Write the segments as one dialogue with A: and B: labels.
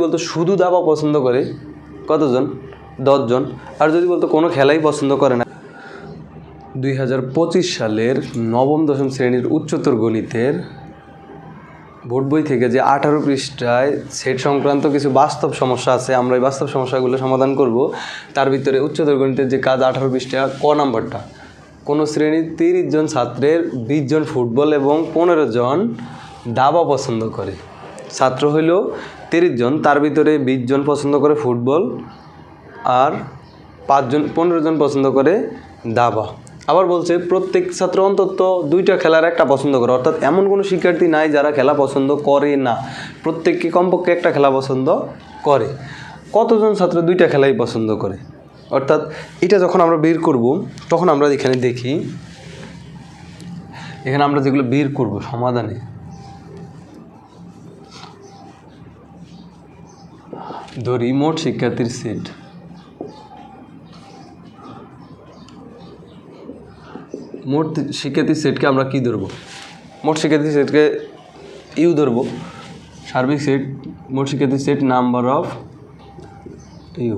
A: বলতো শুধু দাবা পছন্দ করে কতজন? 10 জন। আর যদি বলতো কোনো খেলাই পছন্দ করে না। 2025 সালের নবম দশম শ্রেণীর উচ্চতর গণিতের বোর্ড বই থেকে যে 18 পৃষ্ঠায় সেট সংক্রান্ত কিছু বাস্তব সমস্যা আছে, আমরা এই বাস্তব সমস্যাগুলো সমাধান করব। তার ভিতরে উচ্চতর গণিতের যে কাজ 18 পৃষ্ঠা ক নাম্বারটা, কোনো শ্রেণীর 30 জন ছাত্রের 20 জন ফুটবল এবং 15 জন দাবা পছন্দ করে। ছাত্র হইল 30 জন, তার ভিতরে 20 জন পছন্দ করে ফুটবল আর 15 জন পছন্দ করে দাবা। আবার বলছে প্রত্যেক ছাত্র অন্তত 2টা খেলার একটা পছন্দ করে, অর্থাৎ এমন কোনো শিক্ষার্থী নাই যারা খেলা পছন্দ করে না, প্রত্যেককে কমপক্ষে একটা খেলা পছন্দ করে। কতজন ছাত্র 2টা খেলাই পছন্দ করে? অর্থাৎ এটা যখন আমরা বের করব তখন আমরা এখানে দেখি, এখানে আমরা যেগুলো বের করব সমাধানে, ধরি মোট শিক্ষার্থীর সেট। মোট শিক্ষার্থীর সেটকে আমরা কি ধরব? মোট শিক্ষার্থীর সেটকে ইউ ধরব। সার্বিক সেট, মোট শিক্ষার্থীর সেট নাম্বার অফ ইউ,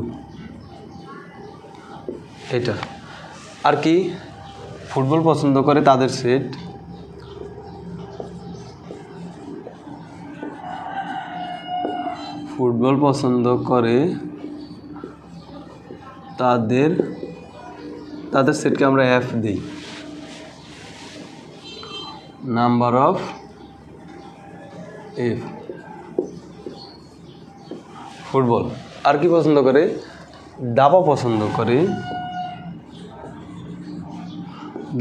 A: এটা। আর কি ফুটবল পছন্দ করে তাদের সেট, ফুটবল পছন্দ করে তাদের সেটকে আমরা এফ দিই, নাম্বার অফ এফ ফুটবল। আর কি পছন্দ করে? দাবা পছন্দ করে,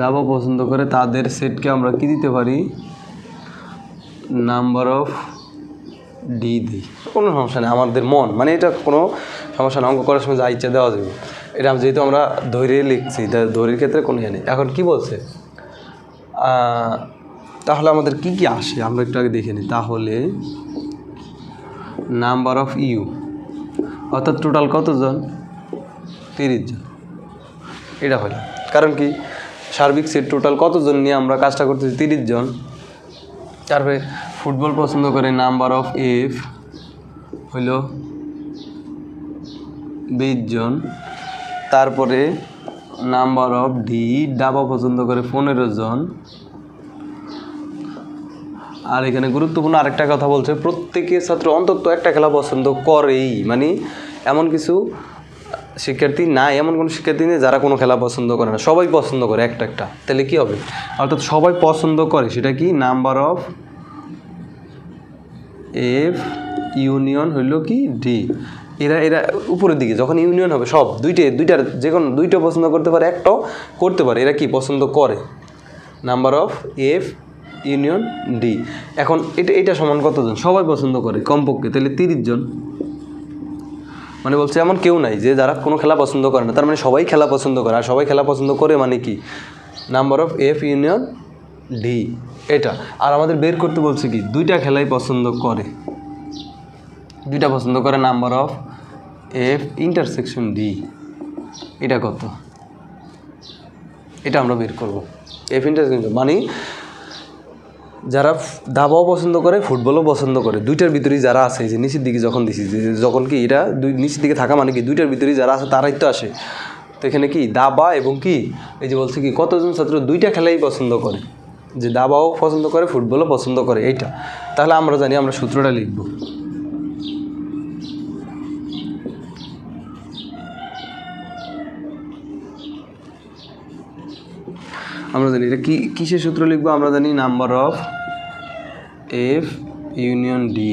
A: দাবা পছন্দ করে তাদের সেটকে আমরা কি দিতে পারি? নাম্বার অফ ডি দিই। কোনো সমস্যা নেই, আমাদের মন, মানে এটা কোনো সমস্যা না, অঙ্ক করার সময় যা ইচ্ছা দেওয়া যাবে। এটা যেহেতু আমরা ধৈর্য লিখছি, ধৈর্যের ক্ষেত্রে কোনো ইয়ে নেই। এখন কি বলছে, তাহলে আমাদের কি কি আসে আমরা একটু আগে দেখে নিই। তাহলে নাম্বার অফ ইউ, অর্থাৎ টোটাল কতজন? 30 জন। এটা হলো কারণ কি সার্বিক সেট টোটাল কতজন নিয়ে আমরা কাজটা করতেছি? 30 জন। তারপরে ফুটবল পছন্দ করে নাম্বার অফ এফ হইল 20 জন। তারপরে নাম্বার অফ ডি, দাবা পছন্দ করে 15 জন। আর এখানে গুরুত্বপূর্ণ আরেকটা কথা বলছে, প্রত্যেকের ছাত্র অন্তত একটা খেলা পছন্দ করেই, মানে এমন কিছু শিক্ষার্থী নাই, এমন কোনো শিক্ষার্থী নেই যারা কোনো খেলা পছন্দ করে না, সবাই পছন্দ করে একটা একটা। তাহলে কি হবে? অর্থাৎ সবাই পছন্দ করে, সেটা কি? নাম্বার অফ এফ ইউনিয়ন হইল কি ডি। এরা উপরের দিকে যখন ইউনিয়ন হবে সব দুইটার যে কোনো 2টা পছন্দ করতে পারে, একটাও করতে পারে, এরা কি পছন্দ করে? Number of F union D. এখন এটা সমান কতজন? সবাই পছন্দ করে কমপক্ষে, তাহলে 30 জন। মানে বলছে এমন কেউ নাই যে যারা কোনো খেলা পছন্দ করে না, তার মানে সবাই খেলা পছন্দ করে। আর সবাই খেলা পছন্দ করে মানে কি? Number of F union D, এটা। আর আমাদের বের করতে বলছে কি 2টা খেলাই পছন্দ করে, 2টা পছন্দ করে, number of F intersection D, এটা কত? এটা আমরা বের করব। এফ ইন্টারসেকশন মানে যারা দাবাও পছন্দ করে ফুটবলও পছন্দ করে, 2টার ভিতরেই যারা আছে, যে নিচের দিকে যখন দিছি, যখন কি এটা নিচের দিকে থাকা মানে কি 2টার ভিতরেই যারা আছে তারাই তো আসে। তো এখানে কি দাবা এবং কি এই যে বলছে কি কতজন ছাত্র 2টা খেলাই পছন্দ করে, যে দাবাও পছন্দ করে ফুটবলও পছন্দ করে, এইটা। তাহলে আমরা জানি, আমরা সূত্রটা লিখব। আমরা জানি এটা কিসের সূত্র লিখবো? আমরা জানি number of F union D,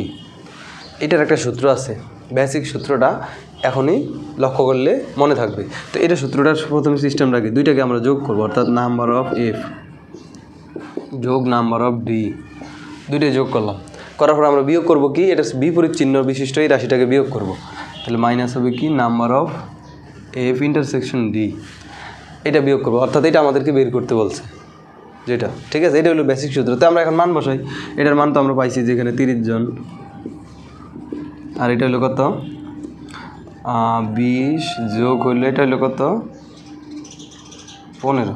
A: এটার একটা সূত্র আছে, বেসিক সূত্রটা এখনই লক্ষ্য করলে মনে থাকবে। তো এটা সূত্রটার প্রথমে সিস্টেম রাখি, 2টাকে আমরা যোগ করবো, অর্থাৎ নাম্বার অফ এফ যোগ নাম্বার অফ ডি, 2টাই যোগ করলাম। করার পর আমরা বিয়োগ করব কি? এটা বিপরীত চিহ্ন বিশিষ্ট এই রাশিটাকে বিয়োগ করব, তাহলে মাইনাস হবে কি number of F intersection D, এটা বিয়োগ করবো। অর্থাৎ এটা আমাদেরকে বের করতে বলছে, যেটা ঠিক আছে। এটা হলো বেসিক সূত্র। তো আমরা এখন মান বসাই। এটার মান তো আমরা পাইছি যেখানে 30 জন, আর এটা হলো কত? 20 যোগ হইলো এটা হলো কত? 15।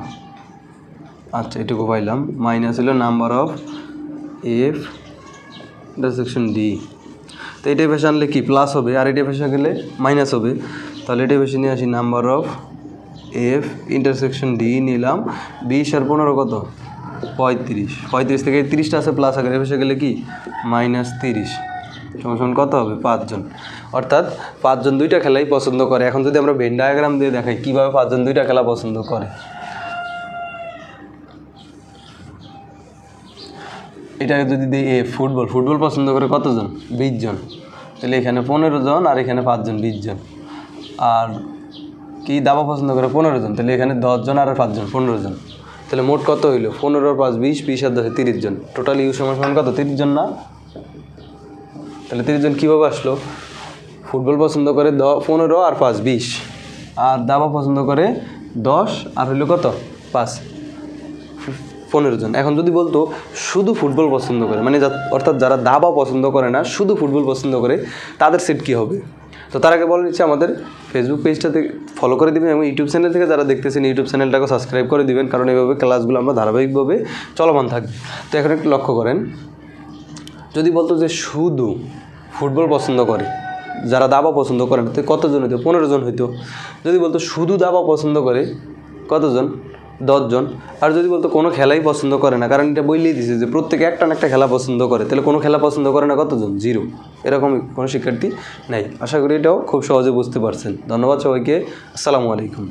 A: আচ্ছা, এটুকু পাইলাম। মাইনাস হলো number of F intersection D. তো এটাই পাশে আনলে কি প্লাস হবে, আর এটাই পাশে গেলে মাইনাস হবে। তাহলে এটাই পাশে নিয়ে আসি number of F intersection D নিলাম 20 আর 15 কত 35, 35 থেকে 30টা আছে প্লাস আগে এ পাশে গেলে কি -30 সমান কত হবে 5 জন। অর্থাৎ 5 জন দুইটা খেলাই পছন্দ করে। এখন যদি আমরা ভেন ডায়াগ্রাম দিয়ে দেখাই কীভাবে 5 জন দুইটা খেলা পছন্দ করে। এটাকে যদি দিই ফুটবল পছন্দ করে কতজন 20 জন, তাহলে এখানে 15 জন আর এখানে 5 জন 20 জন। আর কি দাবা পছন্দ করে 15 জন, তাহলে এখানে 10 জন আর 5 জন 15 জন। তাহলে মোট কত হইলো 15 আর 5 20, 20 আর 10 30 জন। টোটাল ইউ সমান কত 30 জন না? তাহলে 30 জন কীভাবে আসলো? ফুটবল পছন্দ করে 15 আর 5 20, আর দাবা পছন্দ করে 10 আর হইলো কত 5 15 জন। এখন যদি বলতো শুধু ফুটবল পছন্দ করে, মানে অর্থাৎ যারা দাবা পছন্দ করে না শুধু ফুটবল পছন্দ করে, তাদের সেট কী হবে? তো তার আগে বলে নিচ্ছে আমাদের ফেসবুক পেজটাতে ফলো করে দিবেন এবং ইউটিউব চ্যানেল থেকে যারা দেখতেছেন ইউটিউব চ্যানেলটাকে সাবস্ক্রাইব করে দিবেন, কারণ এইভাবে ক্লাসগুলো আমরা ধারাবাহিকভাবে চলমান থাকবে। তো এখন একটু লক্ষ্য করেন, যদি বলতো যে শুধু ফুটবল পছন্দ করে, যারা দাবা পছন্দ করে না, তো কতজন হইতো? 15 জন হইতো। যদি বলতো শুধু দাবা পছন্দ করে কতজন? 10 জন। আর যদি বলতো কোনো খেলাই পছন্দ করে না, কারণ এটা বললেই দিছে যে প্রত্যেকে একটা না একটা খেলা পছন্দ করে, তাহলে কোনো খেলা পছন্দ করে না কতজন? 0। এরকম কোনো শিক্ষার্থী নাই। আশা করি এটাও খুব সহজে বুঝতে পারছেন। ধন্যবাদ সবাইকে। আসসালামু আলাইকুম।